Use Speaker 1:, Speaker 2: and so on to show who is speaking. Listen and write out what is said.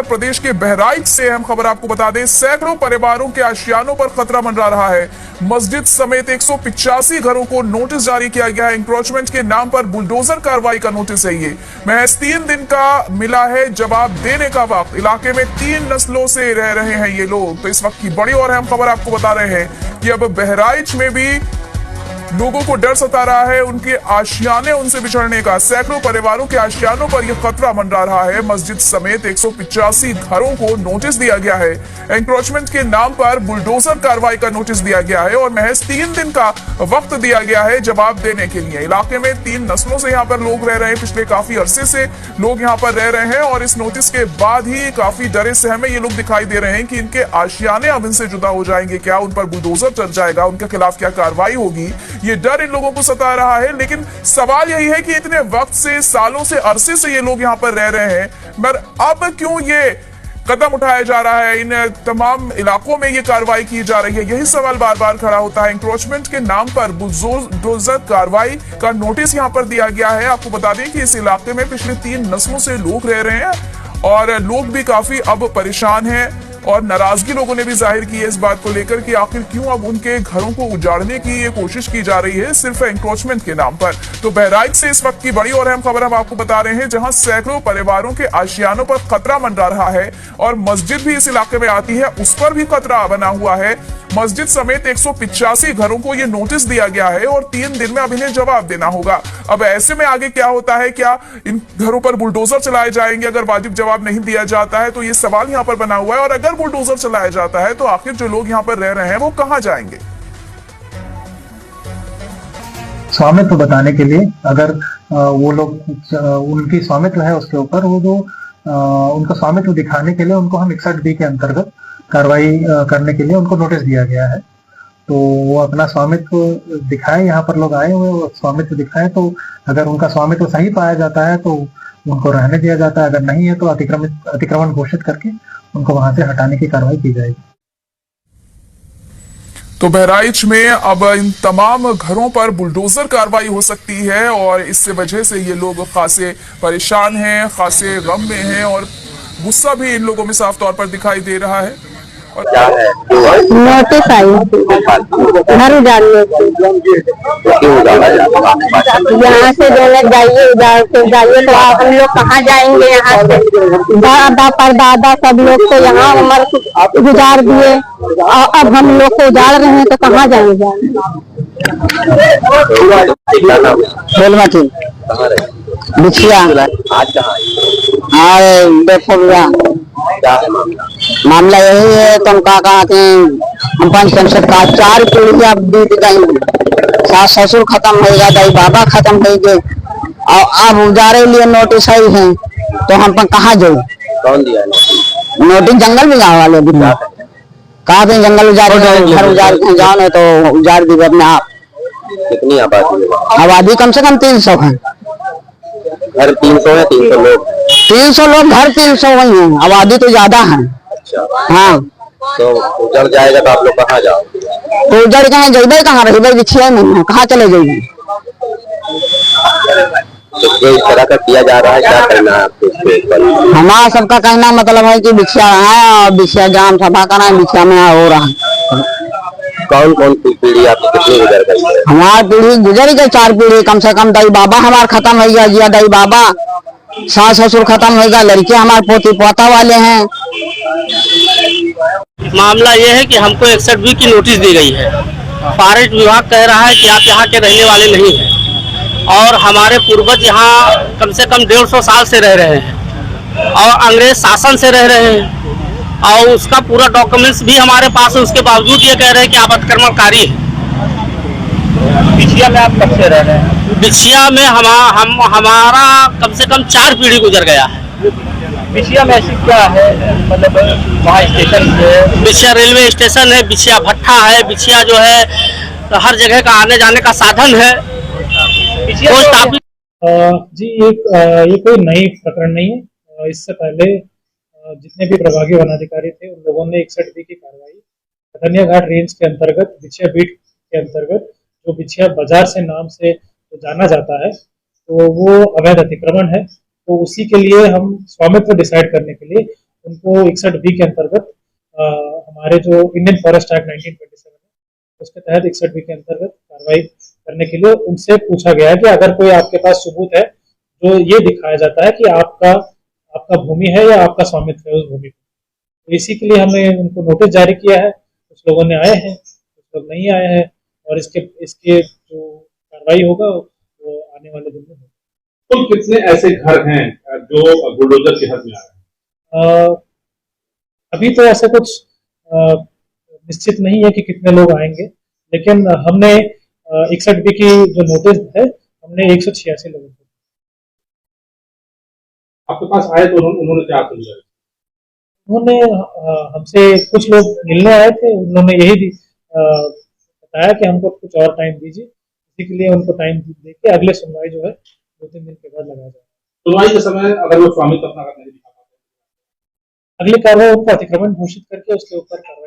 Speaker 1: प्रदेश के बहराइच से अहम खबर आपको बता दें, सैकड़ों परिवारों के आशियानों पर खतरा मंडरा रहा है। मस्जिद समेत 185 घरों को नोटिस जारी किया गया है। इंक्रोचमेंट के नाम पर बुलडोजर कार्रवाई का नोटिस है ये। महज 3 दिन का मिला है जवाब देने का वक्त। इलाके में 3 नस्लों से रह रहे हैं ये लोग। तो इस वक्त की बड़ी और अहम खबर आपको बता रहे हैं कि अब बहराइच में भी लोगों को डर सता रहा है उनके आशियाने उनसे बिछड़ने का। सैकड़ों परिवारों के आशियानों पर यह खतरा मंडरा रहा है। मस्जिद समेत 185 घरों को नोटिस दिया गया है। एंक्रोचमेंट के नाम पर बुलडोजर कार्रवाई का नोटिस दिया गया है और महज 3 दिन का वक्त दिया गया है जवाब देने के लिए। इलाके में 3 नस्लों से यहाँ पर लोग रह रहे हैं। पिछले काफी अरसे से लोग यहाँ पर रह रहे हैं और इस नोटिस के बाद ही काफी डरे सहमे ये लोग दिखाई दे रहे हैं कि इनके आशियाने अब इनसे जुदा हो जाएंगे क्या, उन पर बुलडोजर चल जाएगा, उनके खिलाफ क्या कार्रवाई होगी। ये डर इन लोगों को सता रहा है। लेकिन सवाल यही है कि इतने वक्त से, सालों से, अरसे से ये लोग यहाँ पर रह रहे हैं, मगर अब क्यों ये कदम उठाया जा रहा है, इन तमाम इलाकों में ये कार्रवाई की जा रही है। यही सवाल बार बार खड़ा होता है। इंक्रोचमेंट के नाम पर बुलडोजर कार्रवाई का नोटिस यहाँ पर दिया गया है। आपको बता दें कि इस इलाके में पिछले 3 नस्लों से लोग रह रहे हैं और लोग भी काफी अब परेशान हैं और नाराजगी लोगों ने भी जाहिर की है इस बात को लेकर कि आखिर क्यों अब उनके घरों को उजाड़ने की ये कोशिश की जा रही है सिर्फ एंक्रोचमेंट के नाम पर। तो बहराइच से इस वक्त की बड़ी और अहम खबर हम आपको बता रहे हैं, जहां सैकड़ों परिवारों के आशियानों पर खतरा मंडरा रहा है और मस्जिद भी इस इलाके में आती है, उस पर भी खतरा बना हुआ है। मस्जिद समेत 185 घरों को ये नोटिस दिया गया है और 3 दिन में अब इन्हें जवाब देना होगा। अब ऐसे में आगे क्या होता है, क्या इन घरों पर बुलडोजर चलाए जाएंगे अगर वाजिब जवाब नहीं दिया जाता है? तो ये सवाल यहाँ पर बना हुआ है। और अगर बुलडोजर चलाया जाता है तो आखिर जो लोग यहाँ पर रह रहे हैं वो कहाँ जाएंगे?
Speaker 2: स्वामित्व बताने के लिए अगर वो लोग उनकी स्वामित्व है उसके ऊपर, वो जो उनका स्वामित्व दिखाने के लिए उनको हम 61B के अंतर्गत कार्रवाई करने के लिए उनको नोटिस दिया गया है। तो वो अपना स्वामित्व दिखाएं, यहाँ पर लोग आए हुए वो स्वामित्व दिखाएं, तो अगर उनका स्वामित्व सही पाया जाता है तो उनको रहने दिया जाता है, अगर नहीं है तो अतिक्रमण घोषित करके उनको वहां से हटाने की कार्रवाई की जाएगी।
Speaker 1: तो बहराइच में अब इन तमाम घरों पर बुलडोजर कार्रवाई हो सकती है और इससे वजह से ये लोग खासे परेशान हैं, खासे गम में हैं और गुस्सा भी इन लोगों में साफ तौर पर दिखाई दे रहा है।
Speaker 3: नोटिस आई घर उजाड़ने यहाँ से जो जाइए उजाड़ के जाइए, तो हम लोग कहाँ जाएंगे? यहाँ से दादा परदादा सब लोग तो यहाँ उम्र गुजार दिए और अब हम लोग को उजाड़ रहे हैं तो कहाँ जाएंगे? बिछिया मामला यही है। तुम कहा कि हम पंच संसद का 4 पीढ़ियां बीत गई, सास ससुर खत्म होगा, दाई बाबा खत्म हो गए और अब उजारे लिए नोटिस आई है, तो हम पर कहाँ जाए?
Speaker 4: कौन दिया
Speaker 3: नोटिस? जंगल में गाँव वाले भी कहा थे जंगल उजारे जाओ, घर उजाड़ जाओ, नहीं तो उजाड़ दी अपने आप।
Speaker 4: कितनी
Speaker 3: आबादी कम से कम 300 है।
Speaker 4: घर 300 है? 300 लोग?
Speaker 3: 300 लोग, घर 300 वही है, आबादी तो ज्यादा है।
Speaker 4: अच्छा।
Speaker 3: हाँ,
Speaker 4: तो उजड़ जाएगा तो आप लोग कहाँ जाओ?
Speaker 3: तो उजड़ कहाँ जाइए? कहाँ रही? बिछिया नहीं, कहाँ चले जाइए?
Speaker 4: तो जो इस तरह का किया जा रहा है, क्या करना है आपको?
Speaker 3: हमारा सबका कहना मतलब है कि बिछिया है और बिछिया ग्राम सभा का ना बिछिया में हो रहा है।
Speaker 4: कौन कौन सी पीढ़ी आपकी कितनी गुजर गई है?
Speaker 3: हमारी पीढ़ी गुजर गई 4 पीढ़ी कम से कम। दाई बाबा हमारा खत्म हो गया, जिया दाई बाबा, सास ससुर खत्म हो गया, लड़के हमारे पोती पोता वाले हैं।
Speaker 5: मामला ये है कि हमको 61B की नोटिस दी गई है। फॉरेस्ट विभाग कह रहा है कि आप यहाँ के रहने वाले नहीं हैं और हमारे पूर्वज यहाँ कम से कम 150 साल से रह रहे हैं और अंग्रेज शासन से रह रहे हैं और उसका पूरा डॉक्यूमेंट्स भी हमारे पास है। उसके बावजूद ये कह रहे हैं कि आप अतिक्रमणकारी हैं।
Speaker 4: बिछिया में आप कब से रह रहे हैं?
Speaker 5: बिछिया में हमारा कम से कम 4 पीढ़ी गुजर गया है।
Speaker 4: बिछिया में ऐसी क्या है, मतलब वहाँ स्टेशन है?
Speaker 5: बिछिया रेलवे स्टेशन है, बिछिया भट्ठा है, बिछिया जो है हर जगह का आने जाने का साधन है।
Speaker 6: जी ये कोई नई प्रकरण नहीं है। इससे पहले जितने भी प्रभागी वनाधिकारी थे उन लोगों ने 61B की कार्रवाई कतनिया घाट रेंज के अंतर्गत बिछिया बीट के अंतर्गत, जो बिछिया बाजार से नाम से तो जाना जाता है, तो वो अवैध अतिक्रमण है। तो उसी के लिए हम स्वामित्व डिसाइड करने के लिए उनको 61B के अंतर्गत हमारे जो इंडियन फॉरेस्ट एक्ट 1927 है उसके तहत 61B के अंतर्गत कार्रवाई करने के लिए उनसे पूछा गया है कि अगर कोई आपके पास सबूत है जो ये दिखाया जाता है कि आपका भूमि है या आपका स्वामित्व है उस भूमि पर, तो इसी के लिए हमने उनको नोटिस जारी किया है। कुछ लोगों ने आए हैं, कुछ लोग नहीं आए हैं, और इसके जो कार्रवाई होगा वो आने वाले दिन में होगा।
Speaker 7: कुल कितने ऐसे घर हैं जो बुलडोजर के हद में आ रहे हैं?
Speaker 6: अभी तो ऐसा कुछ निश्चित नहीं है कि कितने लोग आएंगे, लेकिन हमने 61B की जो नोटिस है हमने 186 लोगों को
Speaker 7: आपके पास आए तो उन्होंने क्या समझा?
Speaker 6: उन्होंने हमसे कुछ लोग मिलने आए थे, उन्होंने यही बताया कि हमको कुछ और टाइम दीजिए। इसी के लिए उनको टाइम देके अगले सुनवाई जो है 2-3 दिन के बाद लगाया जाएगा।
Speaker 7: सुनवाई के समय अगर वो स्वामित्व अपना नहीं दिखा पाते,
Speaker 6: अगली कार्रवाई उनको अतिक्रमण घोषित करके उसके ऊपर कार्रवाई